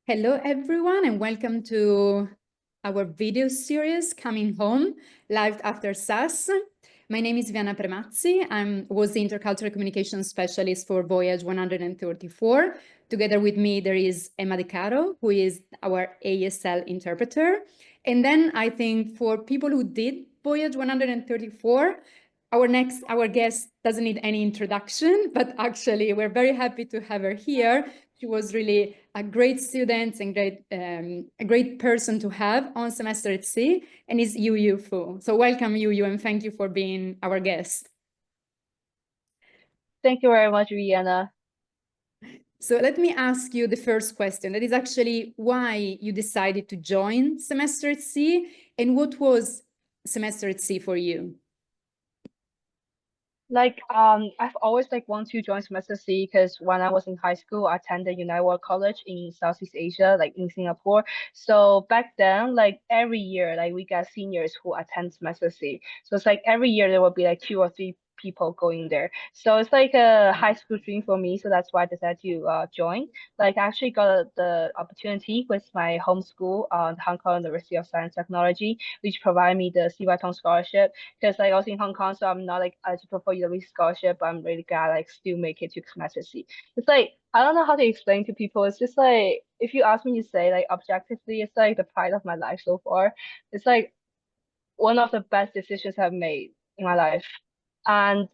Hello, everyone, and welcome to our video series, Coming Home, live after SAS. My name is Viviana Premazzi. I was the Intercultural Communication Specialist for Voyage 134. Together with me, there is Emma De Caro, who is our ASL interpreter. And then I think for people who did Voyage 134, our guest doesn't need any introduction, but actually we're very happy to have her here. She was really a great student and a great person to have on semester at sea, and is Yuyu Fu. So welcome, Yuyu, and thank you for being our guest. Thank you very much, Viviana. So let me ask you the first question. That is actually why you decided to join semester at sea, and what was semester at sea for you? I've always wanted to join semester C because when I was in high school, I attended United World College in Southeast Asia, like in Singapore. So back then, every year, we got seniors who attend semester C. So it's every year there will be two or three people going there. So it's like a high school dream for me. So that's why I decided to join. I actually got the opportunity with my home school, the Hong Kong University of Science and Technology, which provided me the CY Tung scholarship because I was in Hong Kong, so I'm not eligible for university scholarship. But I'm really glad still make it to semester C. It's I don't know how to explain to people. It's just if you ask me to say objectively, it's the pride of my life so far. It's one of the best decisions I've made in my life. And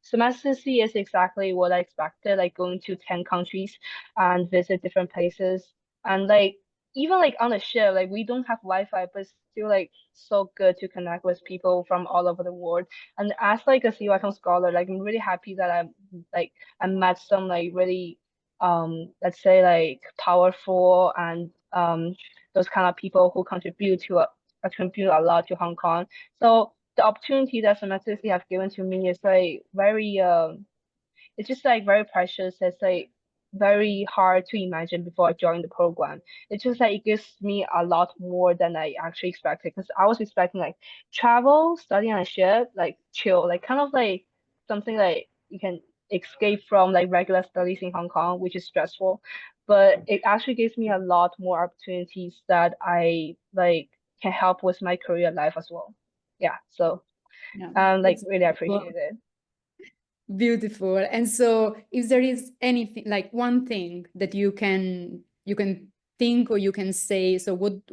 semester C is exactly what I expected, going to 10 countries and visit different places. And even on the ship, we don't have Wi-Fi, but it's still so good to connect with people from all over the world. And as a CY scholar, I'm really happy that I met some really let's say powerful and those kind of people who contribute a lot to Hong Kong. So the opportunity that semester C have given to me is very it's just very precious. It's very hard to imagine before I joined the program. It's just it gives me a lot more than I actually expected because I was expecting travel, study on a ship, chill, kind of something you can escape from regular studies in Hong Kong, which is stressful. But it actually gives me a lot more opportunities that I can help with my career life as well. Yeah, so really appreciate it. Beautiful. And so if there is anything, one thing that you can think or you can say, so what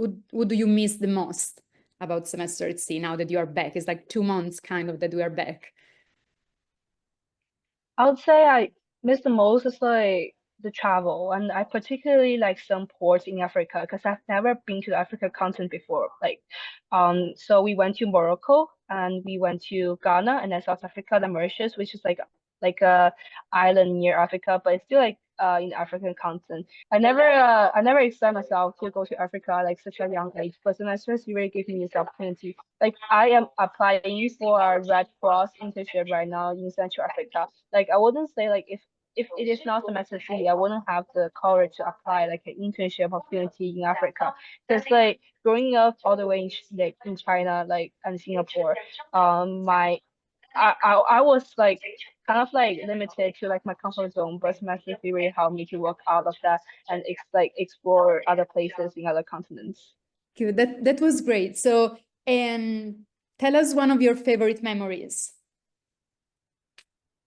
do you miss the most about semester at sea now that you are back? It's 2 months kind of that we are back. I would say I miss the most is the travel, and I particularly like some ports in Africa because I've never been to the Africa continent before. So we went to Morocco and we went to Ghana and then South Africa, the Mauritius, which is like a island near Africa, but it's still in the African continent. I never expect myself to go to Africa such a young age, but semesters really gave me this opportunity. I am applying for a Red Cross internship right now in Central Africa. I wouldn't say if it is not semester C, I wouldn't have the courage to apply an internship opportunity in Africa. Because growing up all the way in China and Singapore, my I was kind of limited to my comfort zone, but semester C really helped me to work out of that and explore other places in other continents. Good. That was great. So, and tell us one of your favorite memories.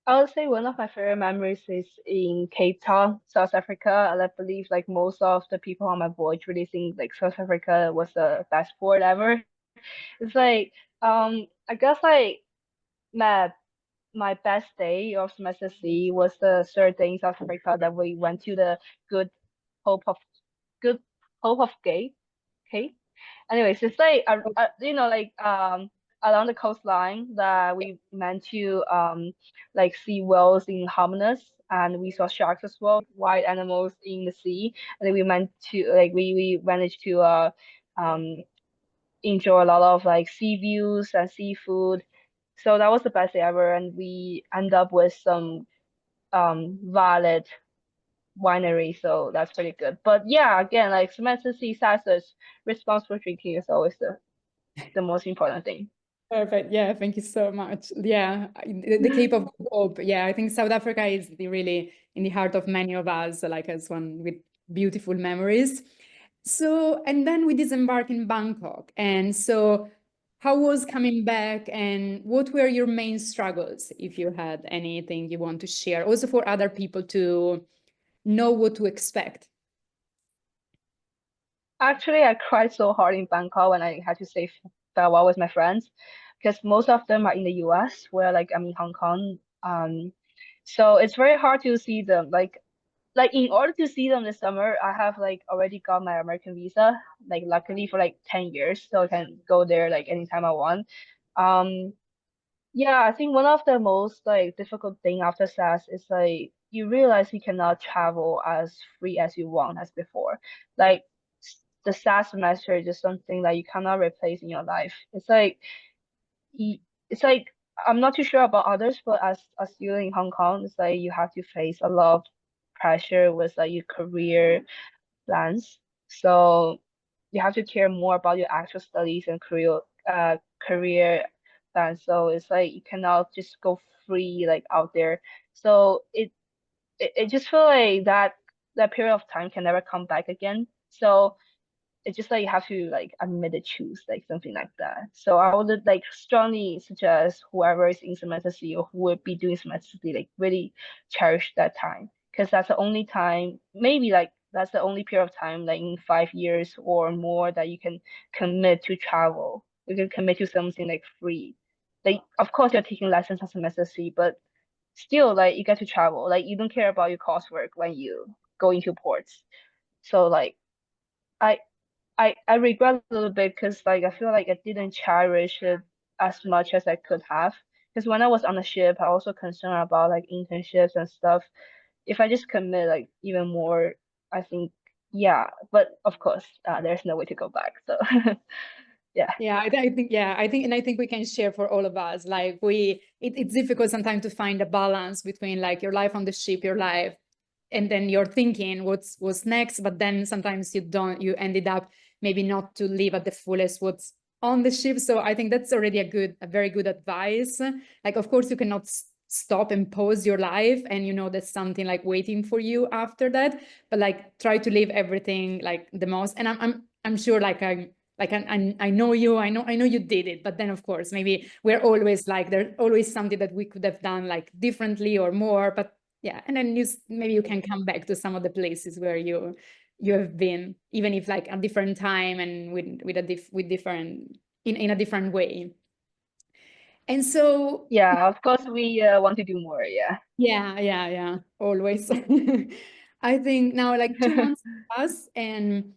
I would say one of my favorite memories is in Cape Town, South Africa. And I believe most of the people on my voyage really think South Africa was the best port ever. It's I guess my my best day of semester C was the third day in South Africa that we went to the Good Hope of Good Hope of Cape. Anyways, it's along the coastline that we meant to see whales in harmonious, and we saw sharks as well, wild animals in the sea. And then we meant to we managed to um enjoy a lot of sea views and seafood. So that was the best day ever, and we end up with some valid winery, so that's pretty good. But yeah, again, semester C SAS responsible drinking is always the most important thing. Perfect. Yeah, thank you so much. Yeah, the Cape of Good Hope. Yeah, I think South Africa is really in the heart of many of us, as one with beautiful memories. So, and then we disembarked in Bangkok. And so, how was coming back, and what were your main struggles, if you had anything you want to share, also for other people to know what to expect? Actually, I cried so hard in Bangkok when I had to say farewell with my friends because most of them are in the US, where like I'm in Hong Kong. So it's very hard to see them. Like in order to see them this summer, I have like already got my American visa, like luckily for like 10 years, so I can go there like anytime I want. Um, yeah, I think one of the most like difficult thing after SAS is like you realize you cannot travel as free as you want as before. Like the SAS semester is just something that you cannot replace in your life. Y- it's like I'm not too sure about others, but as a student in Hong Kong, it's like you have to face a lot of pressure with like your career plans. So you have to care more about your actual studies and career plans. So it's like you cannot just go free like out there. So it just feel like that period of time can never come back again. So it's just like you have to like admit the choose like something like that. So I would like strongly suggest whoever is in semester C or who would be doing semester C like really cherish that time because that's the only time maybe like that's the only period of time like in 5 years or more that you can commit to travel. You can commit to something like free. Like of course you're taking lessons on semester C, but still like you get to travel. Like you don't care about your coursework when you go into ports. So like I I regret a little bit because like I feel like I didn't cherish it as much as I could have. Because when I was on the ship, I also concerned about like internships and stuff. If I just commit like even more, I think yeah. But of course, there's no way to go back. So yeah. Yeah, I think, yeah, and I think we can share for all of us. Like it's difficult sometimes to find a balance between like your life on the ship, your life, and then you're thinking what's next, but then sometimes you ended up maybe not to live at the fullest what's on the ship. So I think that's already a very good advice. Like, of course, you cannot stop and pause your life, and you know there's something like waiting for you after that. But like, try to live everything like the most. And I'm sure I know you, I know you did it, but then of course maybe we're always like there's always something that we could have done like differently or more. But yeah, and then maybe you can come back to some of the places where you have been, even if like a different time and with different in a different way. And so Yeah, of course we want to do more, yeah. yeah, always. I think now like 2 months pass, and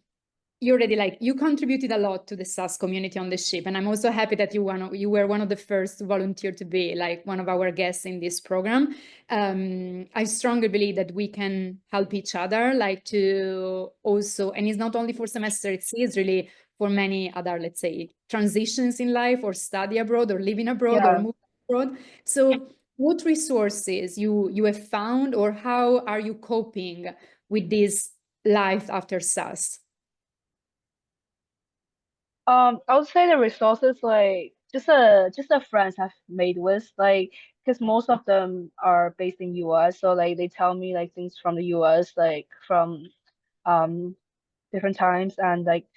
you already like you contributed a lot to the SAS community on the ship, and I'm also happy that you were one of the first to volunteer to be like one of our guests in this program. I strongly believe that we can help each other, like to also, and it's not only for semester, it's really for many other, let's say, transitions in life, or study abroad, or living abroad, or Yeah. move abroad. So what resources you have found, or how are you coping with this life after SAS? I would say the resources like just the friends I've made with like because most of them are based in US, so like they tell me like things from the US like from um different times and like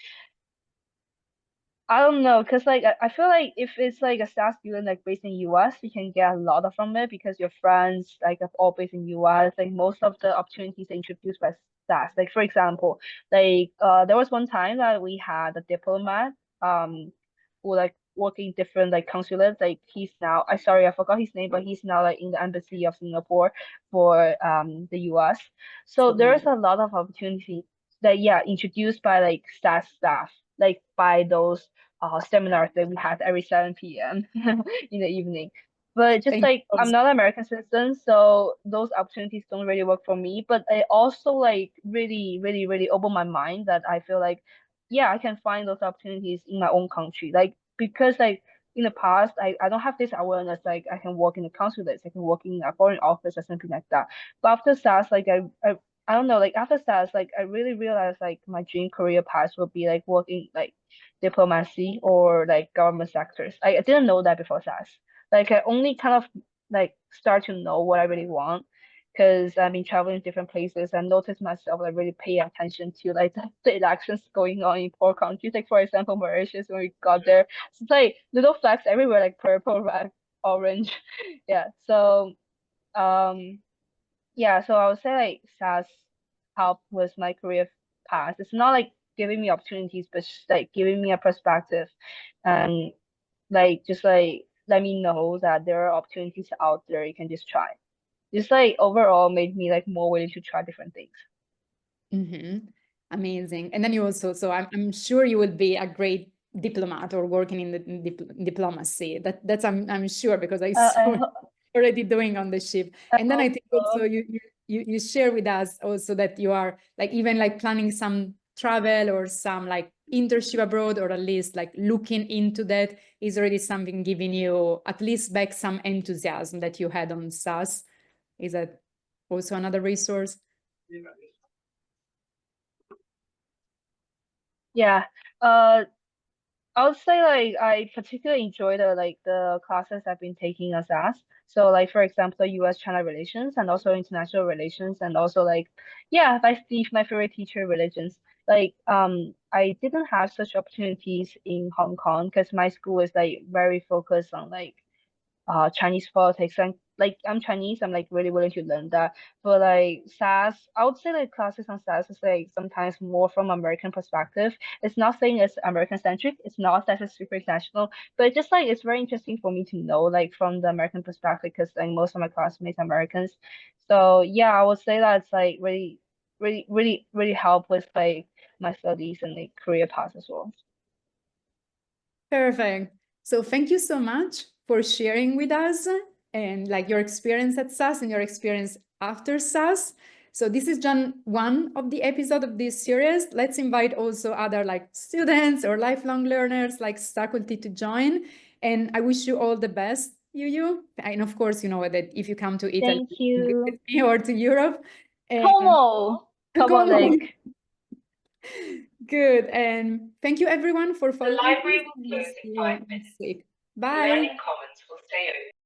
I don't know, cause like I feel like if it's like a SAS student like based in US, you can get a lot of from it because your friends like are all based in US. Like most of the opportunities are introduced by SAS. Like for example, like there was one time that we had a diplomat who like working different like consulates. Like he's now I sorry I forgot his name, but he's now like in the embassy of Singapore for the US. So there's a lot of opportunity that yeah introduced by like SAS staff like by those seminars that we had every 7 p.m. in the evening. But just Thank like you. I'm not an American citizen, so those opportunities don't really work for me. But it also like really opened my mind that I feel like, yeah, I can find those opportunities in my own country. Like because like in the past, I don't have this awareness like I can work in the consulates, I can work in a foreign office or something like that. But after SAS, like I don't know, like after SAS, like I really realized like my dream career path would be like working like diplomacy or like government sectors. I didn't know that before SAS. Like I only kind of like start to know what I really want because I've been traveling different places and noticed myself like really pay attention to like the elections going on in poor countries. Like for example, Mauritius when we got there, so it's like little flags everywhere, like purple, red, orange. Yeah. So yeah, so I would say like SAS helped with my career path. It's not like giving me opportunities, but just, like giving me a perspective and like just like let me know that there are opportunities out there you can just try. Just like overall made me like more willing to try different things. Amazing. And then you also, so I'm sure you would be a great diplomat or working in the diplomacy. That's I'm sure because I saw you already doing on the ship. And then I think also you share with us also that you are like even like planning some travel or some like internship abroad, or at least like looking into that is already something giving you at least back some enthusiasm that you had on SAS. Is that also another resource? Yeah. I would say like I particularly enjoy the classes I've been taking as SAS. So like for example, US-China relations and also international relations and also like yeah, my favorite teacher religions. Like I didn't have such opportunities in Hong Kong because my school is like very focused on like Chinese politics and like I'm Chinese, I'm like really willing to learn that. But like SAS, I would say like classes on SAS is like sometimes more from American perspective. It's not saying it's American centric, it's not that it's super international, but just like it's very interesting for me to know like from the American perspective because like most of my classmates are Americans. So yeah, I would say that it's like really help with like my studies and like career path as well. Perfect. So thank you so much for sharing with us and like your experience at SAS and your experience after SAS. So this is just one of the episode of this series. Let's invite also other like students or lifelong learners like faculty to join. And I wish you all the best, Yuyu. And of course, you know that if you come to Italy Thank you. visit me or to Europe. And Como, como come on. like. Good. And thank you everyone for The following us. library will And close see in you 5 next minutes. week. The Bye. Learning Commons will stay open.